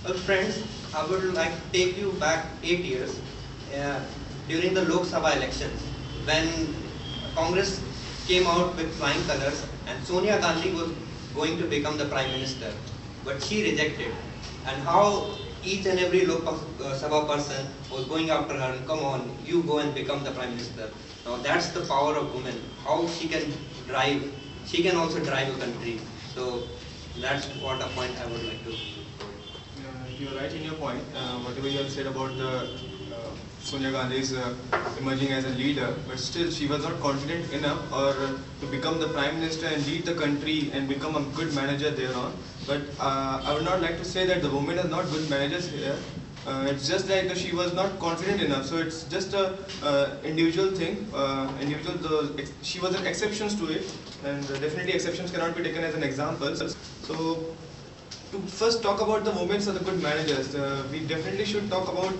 Well, friends, I would like to take you back 8 years uh, during the Lok Sabha elections when Congress came out with flying colors and Sonia Gandhi was going to become the Prime Minister, but she rejected. And how each and every Lok Sabha person was going after her, and come on, you go and become the Prime Minister. Now that's the power of women, how she can also drive a country. So that's what a point I would like to. You're right in your point. Whatever you have said about the Sonia Gandhi's emerging as a leader, but still she was not confident enough or to become the prime minister and lead the country and become a good manager thereon. But I would not like to say that the women are not good managers here. It's just like she was not confident enough. So it's just a individual thing. She was an exceptions to it, and definitely exceptions cannot be taken as an example. So to first talk about the women are the good managers, we definitely should talk about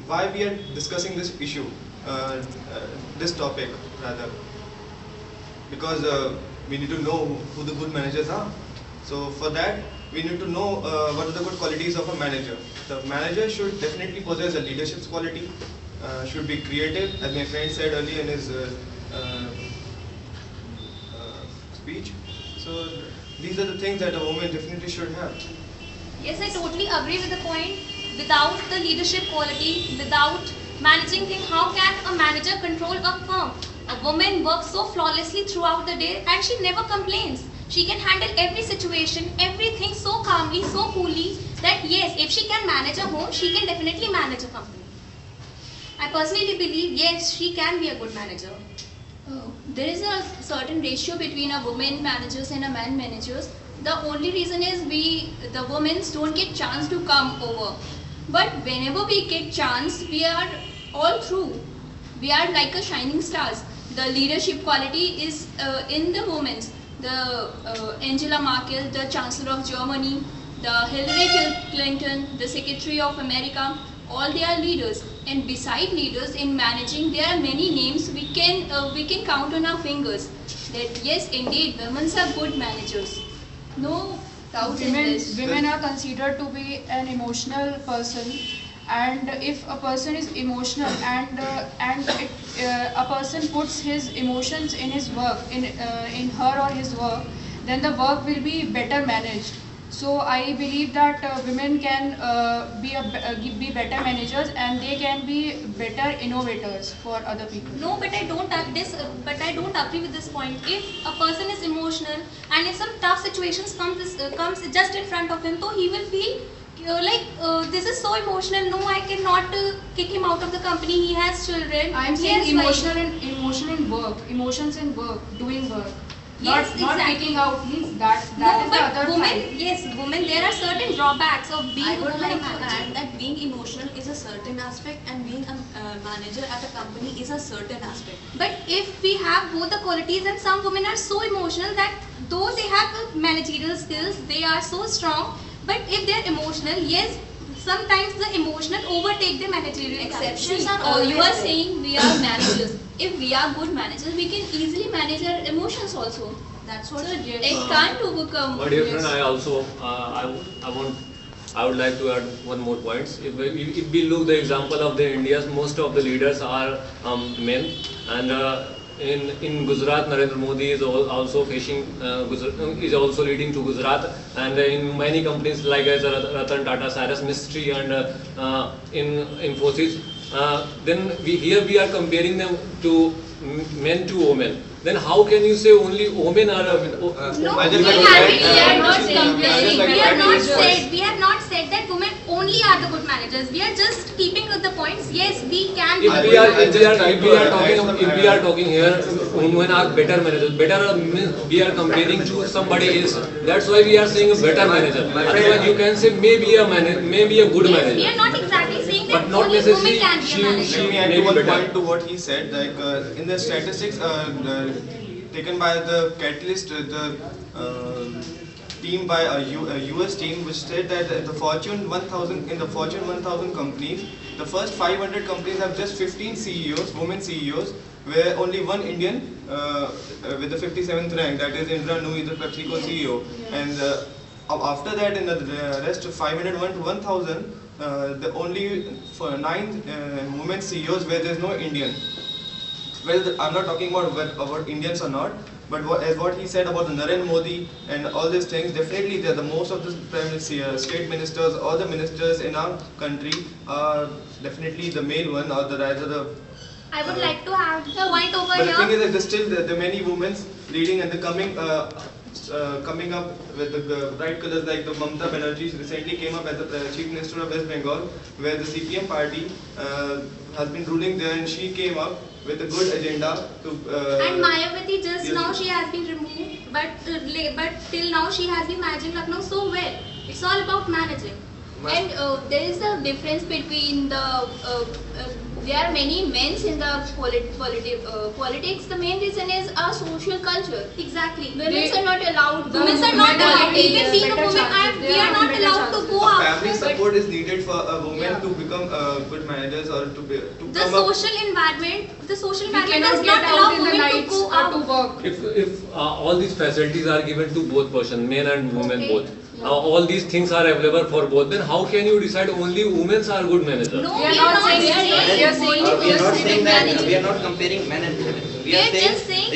why we are discussing this issue, this topic rather, because we need to know who the good managers are. So for that, we need to know what are the good qualities of a manager. The manager should definitely possess a leadership quality, should be creative, as my friend said earlier in his speech. So these are the things that a woman definitely should have. Yes, I totally agree with the point. Without the leadership quality, without managing things, how can a manager control a firm? A woman works so flawlessly throughout the day and she never complains. She can handle every situation, everything so calmly, so coolly that yes, if she can manage a home, she can definitely manage a company. I personally believe yes, she can be a good manager. There is a certain ratio between a woman managers and a man managers. The only reason is the women don't get chance to come over. But whenever we get chance, we are all through. We are like a shining stars. The leadership quality is in the women. The Angela Merkel, the Chancellor of Germany, the Hillary Clinton, the Secretary of America, all they are leaders. And beside leaders in managing, there are many names we can count on our fingers. That yes, indeed, women are good managers. No doubt in this. Women are considered to be an emotional person, and if a person is emotional and a person puts his emotions in his work, in her or his work, then the work will be better managed. So I believe that women can be better managers and they can be better innovators for other people. No, but I don't agree with this point. If a person is emotional and if some tough situations comes just in front of him, so he will feel this is so emotional. No, I cannot kick him out of the company. He has children. I am saying emotional in work, emotions in work, doing work. Yes, not exactly. picking out means that No, is the but other women, side. yes, women, there are certain drawbacks of being I a would woman. like to add that being emotional is a certain aspect and being a manager at a company is a certain aspect. But if we have both the qualities, and some women are so emotional that though they have the managerial skills, they are so strong, but if they are emotional, yes, sometimes the emotional overtake the managerial Exceptions qualities. are You are always saying we are managers. If we are good managers, we can easily manage our emotions also. that's what So it is. it can't overcome. My dear friend, yes. I also I would like to add one more point. If we look the example of the India's, most of the leaders are men, and in Gujarat, Narendra Modi is also is also leading to Gujarat, and in many companies like as Ratan Tata, Cyrus Mistry, and in Infosys, then we are comparing them to men to women. Then how can you say only women are? No, I we just like to add- are not I saying just like to we are add not this point. said we have not said that women only are the good managers. We are just keeping with the points. Yes, we can. If be we are good. if we are talking here, women are better managers. Better means we are comparing to somebody else. That's why we are saying a better manager. Otherwise, you can say maybe a good Yes, manager. we are not exactly saying that But not only necessarily women can be a manager. Let me add Maybe one better. point to what he said. Like in the statistics taken by the Catalyst, the team by a US team, which said that the Fortune 1000 in the Fortune 1000 companies, the first 500 companies have just 15 CEOs, women CEOs, where only one Indian with the 57th rank, that is Indra Nooyi, the PepsiCo CEO, and after that, in the rest 501 to 1000, the only for 9 women CEOs where there is no Indian. Well, I'm not talking about Indians or not, but as what he said about the Narendra Modi and all these things, definitely the most of the state ministers or the ministers in our country are definitely the male one, or the rather the. I would like to have the point over But here. the thing is that there's still the many women leading and the coming up with the bright colors, like the Mamata Banerjee recently came up as the Chief Minister of West Bengal, where the CPM party has been ruling there, and she came up with a good agenda to. And Mayawati just yes. now she has been removed, but till now she has been managing Lucknow so well. It's all about managing. And there is a difference between the there are many men in the politics. The main reason is our social culture. Exactly. Women are not allowed. Women are not allowed. Even being a woman, we are not allowed to go out. Family support is needed for a woman to become good managers or to The come up. social environment does We not cannot allow get out in the women to nights go to out. work. If all these facilities are given to both person, men and women Okay. both, all these things are available for both, then how can you decide only women are good managers? No, We are not saying saying we are saying We are not civic saying that management. we are not comparing men and women. We are just saying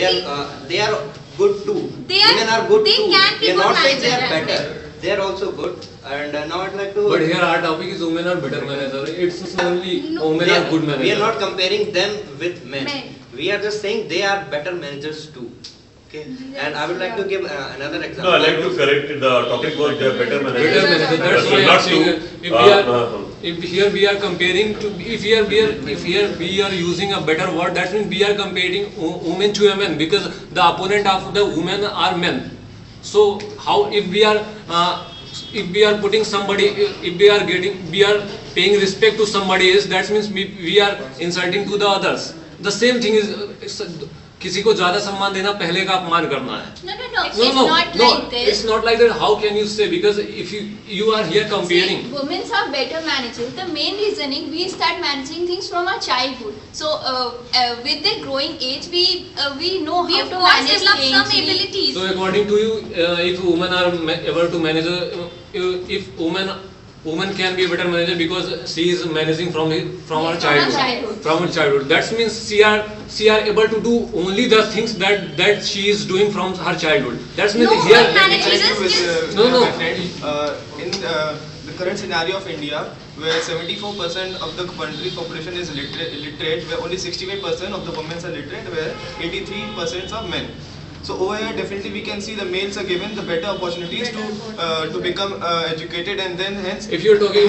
they are good too. They are- Women are good they too. can be We are good not saying they are managers. better. They are also good. And now I'd like to. But here our topic is women are better managers. It's only No. women They are good managers. We are not comparing them with men. Men. We are just saying they are better managers too. Okay. And I would like to give another example. No, I like to correct it. The topic was they are better Better managers. managers. That's So why I'm not saying to, if we are if here we are comparing to if here we are using a better word, that means we are comparing women to men, because the opponent of the women are men. So how if we are putting somebody, if we are paying respect to somebody else, that means we are insulting to the others. The same thing is किसी को ज्यादा सम्मान देना पहले का अपमान करना है. No, it's not like this. It's not like that. How can you say? Because if you are here comparing. See, women are better managers. The main reasoning, we start managing things from our childhood. So with the growing age, we know We how have to first manage developed things. some abilities. So according to you, if women are able to manage, if woman can be a better manager because she is managing from her childhood. From her childhood. That means she are able to do only the things that she is doing from her childhood. That means No, here. but managers No. In the current scenario of India, where 74% of the country's population is literate, where only 65% of the women are literate, where 83% are men. So over here, definitely we can see the males are given the better opportunities to become educated, and then hence. If you are talking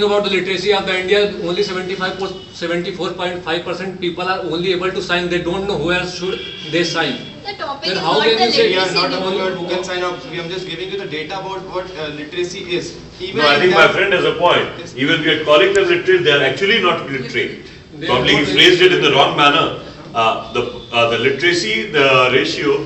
about the literacy of the India, only 74.5% people are only able to sign. They don't know where should they sign. The topic Then is how not can the you say We are literacy. not talking about who can sign up. We are just giving you the data about what literacy is. Even No, I in think that- my friend has a point. Even we are calling them literate, they are actually not literate. They Probably are he not phrased it in the wrong manner. The literacy, the ratio,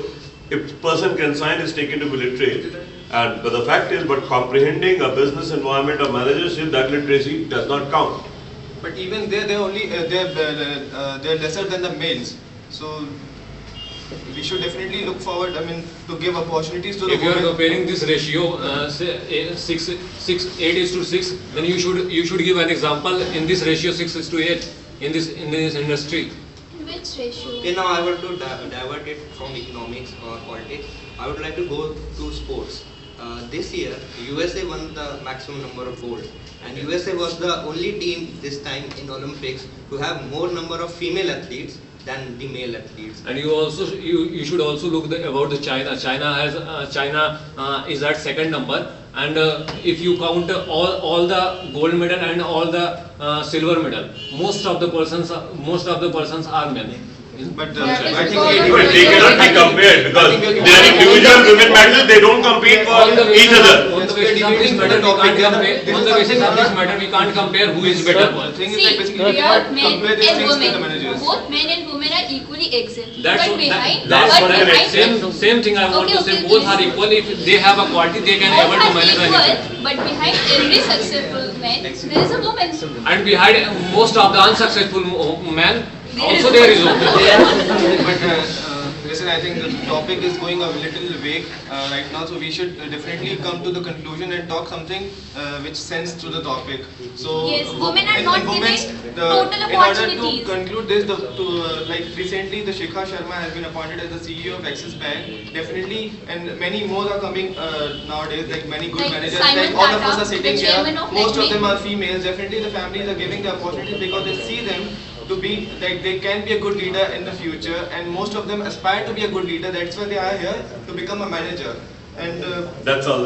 if person can sign is taken to be literate. But the fact is, but comprehending a business environment or managership, that literacy does not count. But even they're only they're lesser than the males. So we should definitely look forward. I mean, to give opportunities to the If you are women. comparing this ratio, say 8:6, then you should give an example in this ratio 6:8 in this industry. Which ratio? Okay, now I want to divert it from economics or politics. I would like to go to sports. This year, USA won the maximum number of gold, and USA was the only team this time in Olympics to have more number of female athletes than the male athletes. And you should also look about the China. China is at second number, and if you count all the gold medal and all the silver medal, most of the persons are men. But That is I think because- But they cannot be compared because they are individual women medals, they don't compete for each other. On the basis of this matter, we can't compare. On the basis of this matter, we can't compare who is better. The thing is See, like basically we both cannot men compare these and things with the women, managers. both men and women are equally excellent. That's but what, behind, that's but what I behind same thing I want Okay, to say. okay, Both please. are equal. If they have a quality, they can able to both manage are anything. equal, but behind every successful man, there is a woman. And behind most of the unsuccessful man, also there is woman. But Listen, I think the topic is going a little vague right now, so we should definitely come to the conclusion and talk something which sends to the topic. So, Yes, women are not given total in order to opportunities. conclude this, like recently, the Shikha Sharma has been appointed as the CEO of Axis Bank. Definitely, and many more are coming nowadays. Like many good Like managers, Simon like all of Tata, us are sitting the here. chairman of Most of Lakme. them are females. Definitely, the families are giving the opportunity because they see them to be like they can be a good leader in the future, and most of them aspire to be a good leader. That's why they are here to become a manager. And That's all.